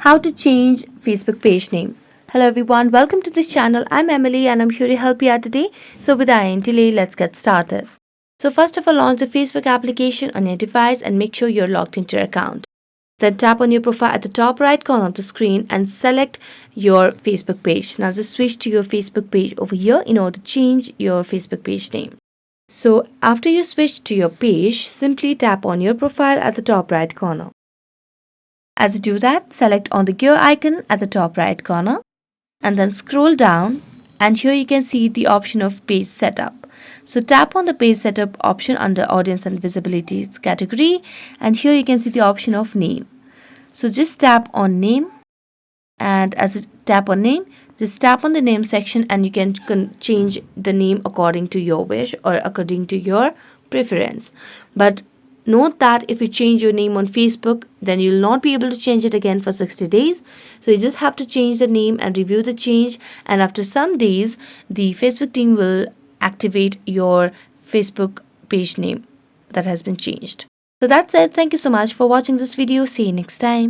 How to change Facebook page name. Hello everyone, welcome to this channel. I'm Emily and I'm here to help you out today. So without any delay, let's get started. So first of all, launch the Facebook application on your device and make sure you're logged into your account. Then tap on your profile at the top right corner of the screen and select your Facebook page. Now just switch to your Facebook page over here in order to change your Facebook page name. So after you switch to your page, simply tap on your profile at the top right corner. As you do that, select on the gear icon at the top right corner and then scroll down, and here you can see the option of page setup. So tap on the page setup option under audience and visibility category, and here you can see the option of name. So just tap on name, and as you tap on name, just tap on the name section and you can change the name according to your wish or according to your preference. But note that if you change your name on Facebook, then you'll not be able to change it again for 60 days. So you just have to change the name and review the change. And after some days, the Facebook team will activate your Facebook page name that has been changed. So that's it. Thank you so much for watching this video. See you next time.